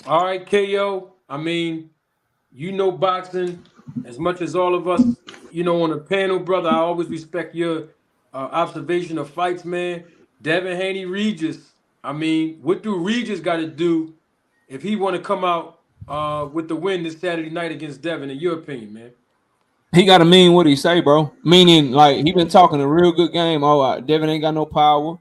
All right, KO. I mean, you know boxing as much as all of us, on the panel, brother. I always respect your observation of fights, man. Devin Haney, Regis. I mean, what do Regis got to do if he want to come out with the win this Saturday night against Devin? In your opinion, man? He got to mean what he say, bro. Meaning, like he been talking a real good game. Oh, Devin ain't got no power.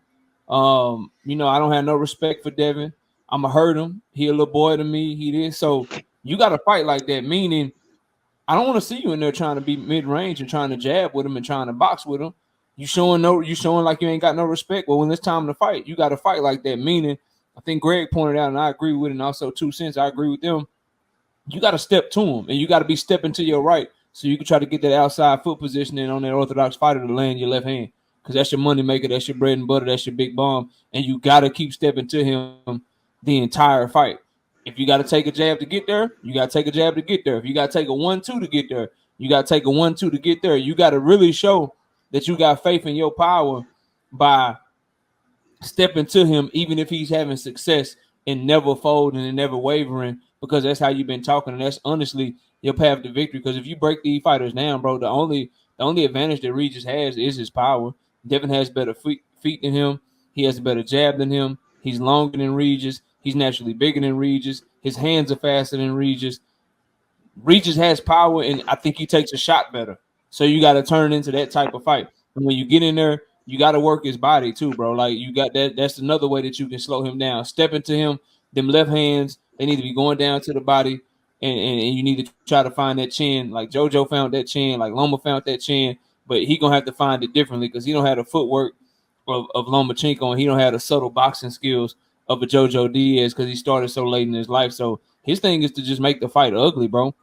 I don't have no respect for Devin. I'ma hurt him. He a little boy to me. He did. So you got to fight like that. Meaning, I don't want to see you in there trying to be mid range and trying to jab with him and trying to box with him. You showing like you ain't got no respect. Well, when it's time to fight, you got to fight like that. Meaning, I think Greg pointed out, and I agree with it. And also 2 cents, I agree with them. You got to step to him, and you got to be stepping to your right, so you can try to get that outside foot positioning on that orthodox fighter to land your left hand, because that's your money maker, that's your bread and butter, that's your big bomb, and you got to keep stepping to him the entire fight. If you got to take a jab to get there, you got to take a jab to get there. If you got to take a 1-2 to get there, you got to take a 1-2 to get there. You got to really show that you got faith in your power by stepping to him, even if he's having success, and never folding and never wavering, because that's how you've been talking, and that's honestly your path to victory. Because if you break these fighters down, bro, the only advantage that Regis has is his power. Devin has better feet than him. He has a better jab than him. He's longer than Regis. He's naturally bigger than Regis. His hands are faster than Regis. Regis has power, and I think he takes a shot better. So you got to turn into that type of fight. And when you get in there, you got to work his body too, bro. Like you got that. That's another way that you can slow him down. Step into him. Them left hands, they need to be going down to the body, and you need to try to find that chin. Like JoJo found that chin, like Loma found that chin, but he gonna have to find it differently because he don't have the footwork of Lomachenko, and he don't have the subtle boxing skills of a JoJo Diaz because he started so late in his life. So his thing is to just make the fight ugly, bro.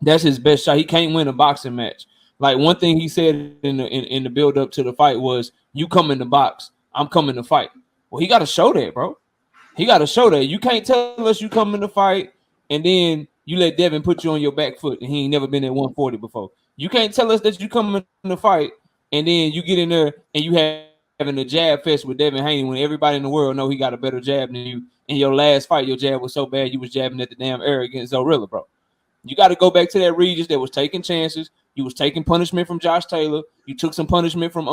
That's his best shot. He can't win a boxing match. Like one thing he said in the build up to the fight was, "You come in the box, I'm coming to fight." Well, he got to show that, bro. He got to show that. You can't tell us you come in the fight and then you let Devin put you on your back foot and he ain't never been at 140 before. You can't tell us that you come in the fight and then you get in there and you having a jab fest with Devin Haney when everybody in the world know he got a better jab than you. In your last fight, your jab was so bad you was jabbing at the damn air against Zorilla, bro. You got to go back to that Regis that was taking chances. You was taking punishment from Josh Taylor. You took some punishment from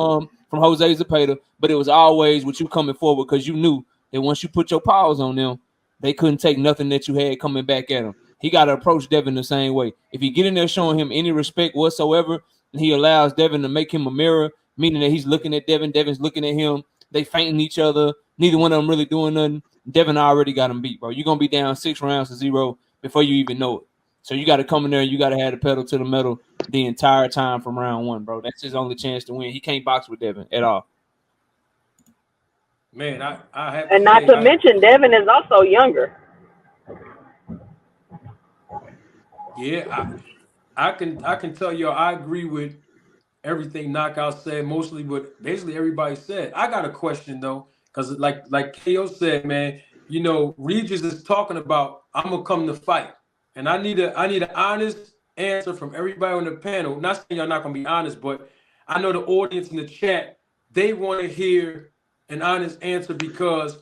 Jose Zapata, but it was always with you coming forward because you knew that once you put your paws on them, they couldn't take nothing that you had coming back at him. He got to approach Devin the same way. If you get in there showing him any respect whatsoever, and he allows Devin to make him a mirror, meaning that he's looking at Devin, Devin's looking at him, they fainting each other. Neither one of them really doing nothing. Devin already got him beat, bro. You're gonna be down 6 rounds to 0 before you even know it. So you got to come in there and you got to have the pedal to the metal the entire time from round one, bro. That's his only chance to win. He can't box with Devin at all. Man, I have to And not say, to mention, Devin is also younger. yeah, I can tell you I agree with everything Knockout said, mostly what basically everybody said. I got a question though, because like KO said, man, Regis is talking about I'm gonna come to fight, and I need an honest answer from everybody on the panel. Not saying y'all not gonna be honest, but I know the audience in the chat, they want to hear an honest answer because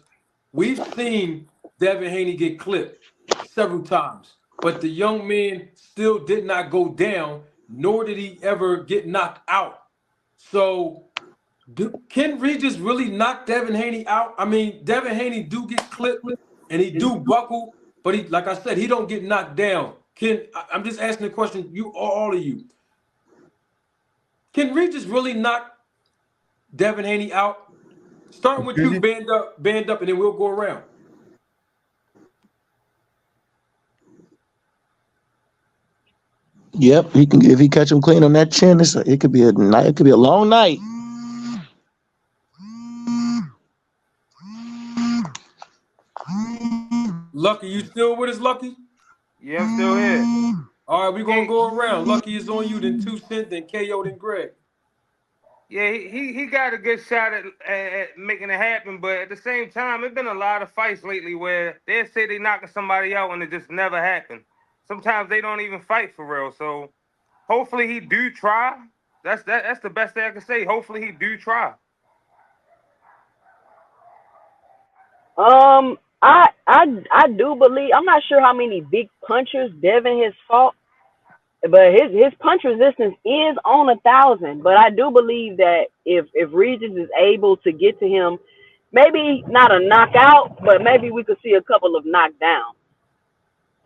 we've seen Devin Haney get clipped several times, but the young man still did not go down, nor did he ever get knocked out. So, can Regis really knock Devin Haney out? I mean, Devin Haney do get clipped and he do buckle, but he, like I said, he don't get knocked down. I'm just asking the question, you all of you, can Regis really knock Devin Haney out? Starting with you, band up, and then we'll go around. Yep, he can. If he catch him clean on that chin, it could be a night. It could be a long night. Lucky, you still with us, Lucky? Yeah, I'm still here. All right, we're gonna He, go around. Lucky is on you, then 2 Cent, then KO, then Greg. yeah, he got a good shot at making it happen, but at the same time, it's been a lot of fights lately where they say they knocking somebody out and it just never happened. Sometimes they don't even fight for real. So hopefully he do try. That's the best thing I can say. Hopefully he do try. I do believe, I'm not sure how many big punchers Devin has fought, but his punch resistance is on 1,000. But I do believe that if Regis is able to get to him, maybe not a knockout, but maybe we could see a couple of knockdowns.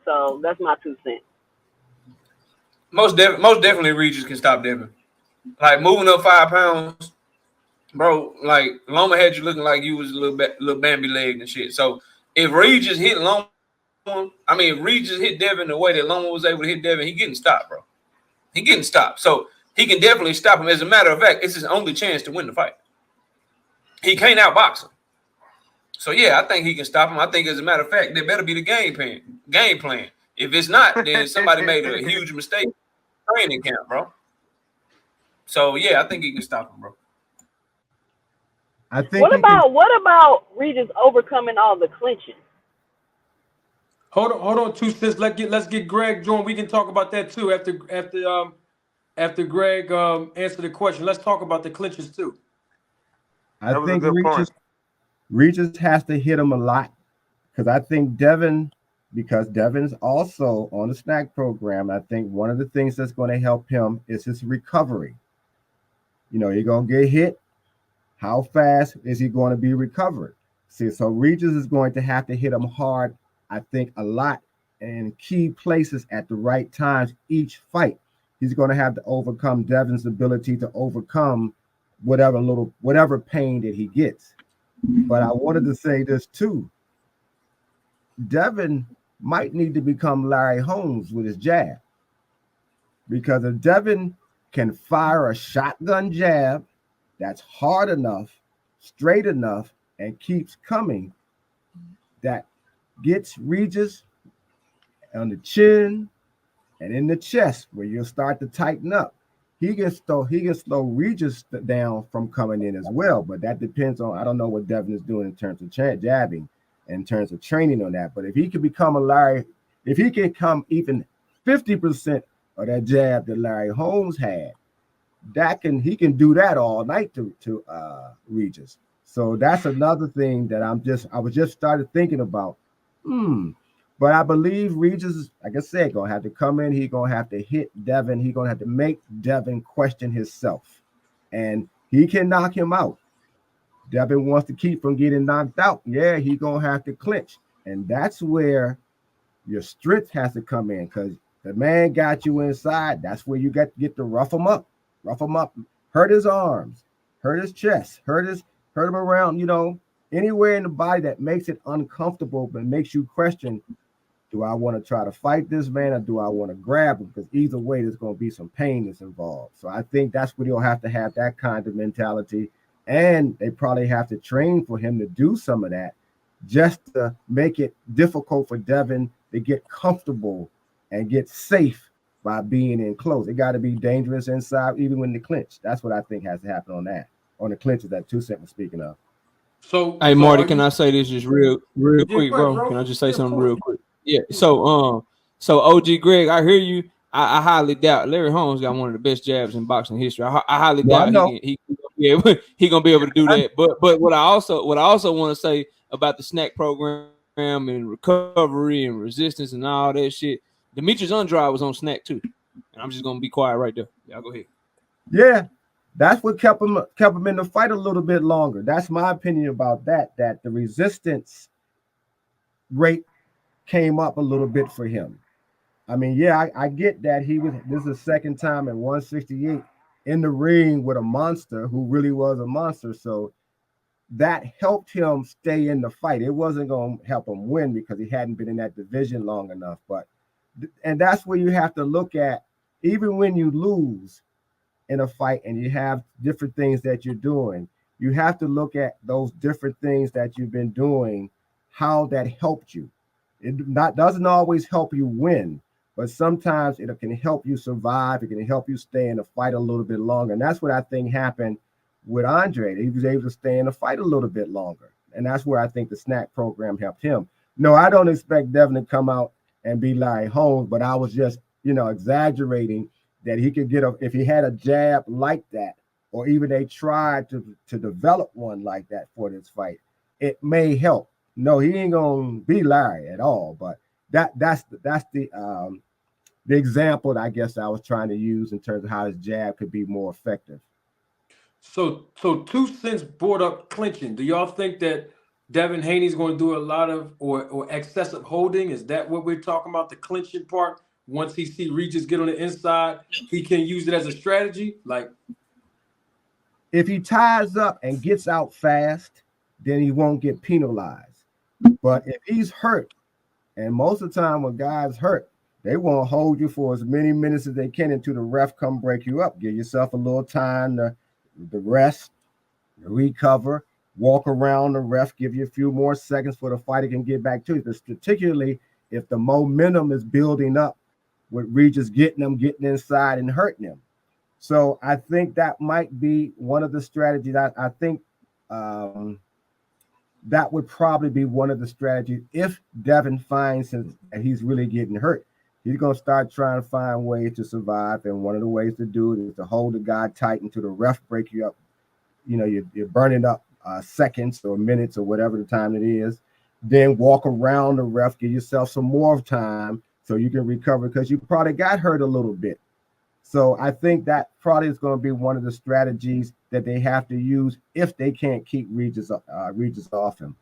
So that's my 2 cents. Most definitely, Regis can stop Devin. Like moving up 5 pounds, bro. Like Loma had you looking like you was a little Bambi legged and shit. So if Regis hit Loma, if Regis hit Devin the way that Loma was able to hit Devin, he getting stopped, bro. He getting stopped. So he can definitely stop him. As a matter of fact, it's his only chance to win the fight. He can't outbox him. So yeah, I think he can stop him. I think, as a matter of fact, there better be the game plan. If it's not, then somebody made a huge mistake in training camp, bro. So yeah, I think he can stop him, bro. I think. What about Regis overcoming all the clinching? Hold on, 2 cents. Let's get Greg joined. We can talk about that too after Greg answer the question. Let's talk about the clinches too. I think Regis has to hit him a lot, because I think because Devin's also on the snack program. I think one of the things that's going to help him is his recovery. You're going to get hit. How fast is he going to be recovered? See, so Regis is going to have to hit him hard, I think, a lot, in key places at the right times each fight. He's going to have to overcome Devin's ability to overcome whatever pain that he gets. But I wanted to say this too. Devin might need to become Larry Holmes with his jab, because if Devin can fire a shotgun jab that's hard enough, straight enough, and keeps coming, that gets Regis on the chin and in the chest, where you'll start to tighten up. He can slow Regis down from coming in as well, but that depends on, I don't know what Devin is doing in terms of jabbing, in terms of training on that. But if he can become if he can come even 50% of that jab that Larry Holmes had, he can do that all night to Regis. So that's another thing that I was just started thinking about. But I believe Regis, like I said, gonna have to come in. He's gonna have to hit Devin. He's gonna have to make Devin question himself, and he can knock him out. Devin wants to keep from getting knocked out. Yeah, he's gonna have to clinch, and that's where your strength has to come in, because the man got you inside. That's where you get to rough him up, hurt his arms, hurt his chest, hurt him around, anywhere in the body that makes it uncomfortable, but makes you question, do I want to try to fight this man, or do I want to grab him? Because either way, there's going to be some pain that's involved. So I think that's where you'll have to have that kind of mentality. And they probably have to train for him to do some of that, just to make it difficult for Devin to get comfortable and get safe by being in close. It got to be dangerous inside, even when they clinch. That's what I think has to happen on the clinches that 2 Cent was speaking of. So, hey, Marty, can I say this just real quick, bro? bro? Can I just say something real quick? Yeah. So OG Greg, I hear you. I highly doubt Larry Holmes got one of the best jabs in boxing history. I highly doubt he gonna be able to do that. But what I also want to say about the snack program and recovery and resistance and all that shit, Demetrius Andrade was on snack too. And I'm just gonna be quiet right there. Y'all go ahead. Yeah, that's what kept him in the fight a little bit longer. That's my opinion about that the resistance rate came up a little bit for him. I get that this is the second time at 168 in the ring with a monster who really was a monster. So that helped him stay in the fight. It wasn't going to help him win because he hadn't been in that division long enough. And that's where you have to look at, even when you lose in a fight and you have different things that you're doing, you have to look at those different things that you've been doing, how that helped you. It doesn't always help you win, but sometimes it can help you survive. It can help you stay in the fight a little bit longer. And that's what I think happened with Andre. He was able to stay in the fight a little bit longer. And that's where I think the snack program helped him. No, I don't expect Devin to come out and be Larry Holmes, but I was just, exaggerating that he could if he had a jab like that, or even they tried to develop one like that for this fight, it may help. No, he ain't gonna be Larry at all. But that's the example that I guess I was trying to use in terms of how his jab could be more effective. So 2 cents brought up clinching. Do y'all think that Devin Haney's going to do a lot of or excessive holding? Is that what we're talking about? The clinching part. Once he see Regis get on the inside, he can use it as a strategy. Like If he ties up and gets out fast, then he won't get penalized. But if he's hurt, and most of the time when guys hurt, they won't hold you for as many minutes as they can until the ref come break you up. Give yourself a little time to rest, recover, walk around the ref, give you a few more seconds for the fighter can get back to you. But particularly if the momentum is building up with Regis getting inside and hurting them. So I think that might be one of the strategies. I think that would probably be one of the strategies if Devin finds that he's really getting hurt. He's going to start trying to find ways to survive, and one of the ways to do it is to hold the guy tight until the ref break you up. You know, you're burning up seconds or minutes or whatever the time it is. Then walk around the ref, give yourself some more time so you can recover because you probably got hurt a little bit. So I think that probably is going to be one of the strategies that they have to use if they can't keep Regis off him.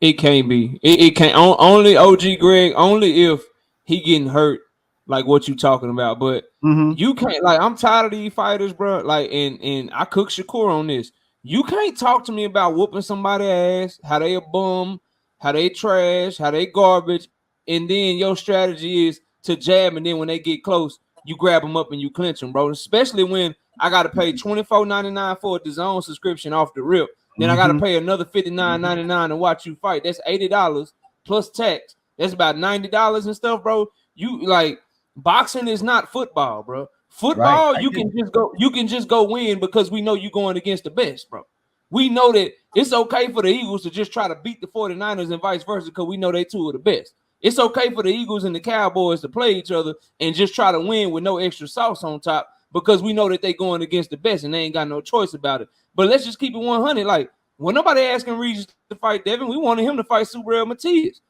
It can't be. It can't. Only OG Greg. Only if he getting hurt, like what you talking about. But you can't. Like I'm tired of these fighters, bro. Like and I cook Shakur on this. You can't talk to me about whooping somebody's ass, how they a bum, how they trash, how they garbage, and then your strategy is to jab, and then when they get close, you grab them up and you clinch them, bro. Especially when I got to pay $24.99 for a DAZN subscription off the rip. Then I got to pay another $59.99 to watch you fight. That's $80 plus tax. That's about $90 and stuff, bro. You like boxing is not football, bro. Football, right. You can just go win because we know you're going against the best, bro. We know that it's okay for the Eagles to just try to beat the 49ers and vice versa because we know they two are the best. It's okay for the Eagles and the Cowboys to play each other and just try to win with no extra sauce on top because we know that they going against the best and they ain't got no choice about it. But let's just keep it 100. Like, when nobody asking Regis to fight Devin, we wanted him to fight Subriel Matias.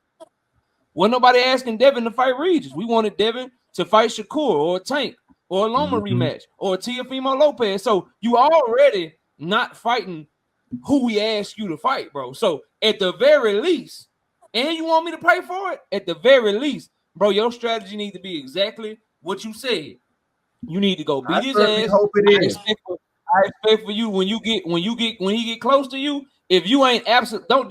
When nobody asking Devin to fight Regis, we wanted Devin to fight Shakur or Tank or a Loma rematch or Teofimo Lopez. So you already not fighting who we asked you to fight, bro. So at the very least, and you want me to pay for it? At the very least, bro, your strategy needs to be exactly what you said. You need to go beat his ass. I expect for you when he get close to you, if you ain't absent, don't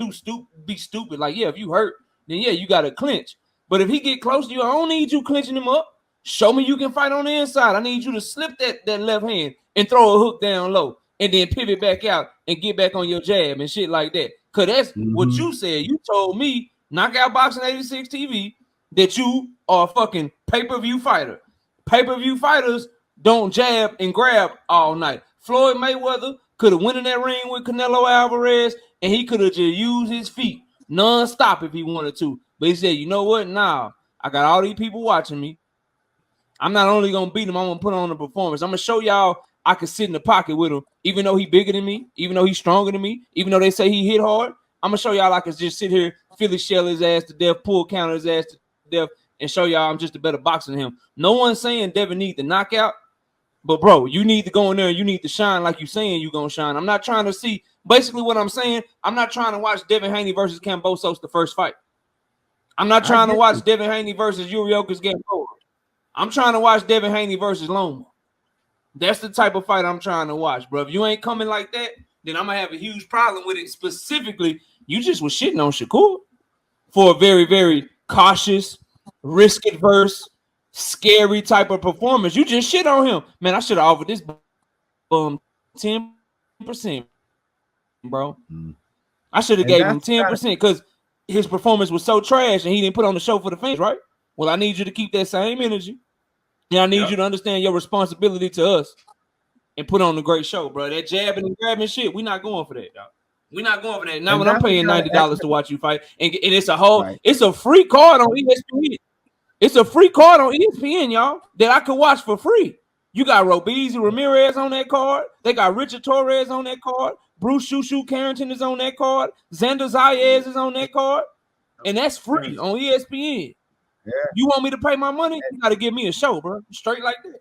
be stupid. Like, yeah, if you hurt, then yeah, you gotta clinch. But if he get close to you, I don't need you clinching him up. Show me you can fight on the inside. I need you to slip that left hand and throw a hook down low and then pivot back out and get back on your jab and shit like that. Cause that's what you said. You told me, Knockout Boxing 86 TV, that you are a fucking pay-per-view fighter. Pay-per-view fighters don't jab and grab all night. Floyd Mayweather could have went in that ring with Canelo Alvarez and he could have just used his feet non-stop if he wanted to. But he said, you know what? Nah, I got all these people watching me. I'm not only going to beat him, I'm going to put on a performance. I'm going to show y'all I can sit in the pocket with him, even though he bigger than me, even though he's stronger than me, even though they say he hit hard. I'm going to show y'all I can just sit here, Philly shell his ass to death, pull counter his ass to death, and show y'all I'm just a better boxer than him. No one's saying Devin need the knockout, but, bro, you need to go in there and you need to shine like you saying you're going to shine. I'm not trying to see – basically what I'm saying, I'm not trying to watch Devin Haney versus Kambosos the first fight. I'm not trying to watch Devin Haney versus Yuriokas Gamboa. I'm trying to watch Devin Haney versus Loma. That's the type of fight I'm trying to watch, bro. If you ain't coming like that, then I'm going to have a huge problem with it. Specifically, you just was shitting on Shakur for a very, very cautious, risk-averse, scary type of performance. You just shit on him. Man, I should have offered this 10%, bro. I should have gave him 10% because his performance was so trash and he didn't put on the show for the fans, right? Well, I need you to keep that same energy. And I need you to understand your responsibility to us and put on a great show, bro. That jabbing and grabbing shit, we're not going for that, dog. We're not going for that. Now, when I'm paying $90 to watch you fight, and it's a whole, it's a free card on ESPN. It's a free card on ESPN, y'all, that I could watch for free. You got Robeisy Ramirez on that card. They got Richard Torres on that card. Bruce Shushu Carrington is on that card. Xander Zayas is on that card. And that's free on ESPN. Yeah. You want me to pay my money? You got to give me a show, bro. Straight like that.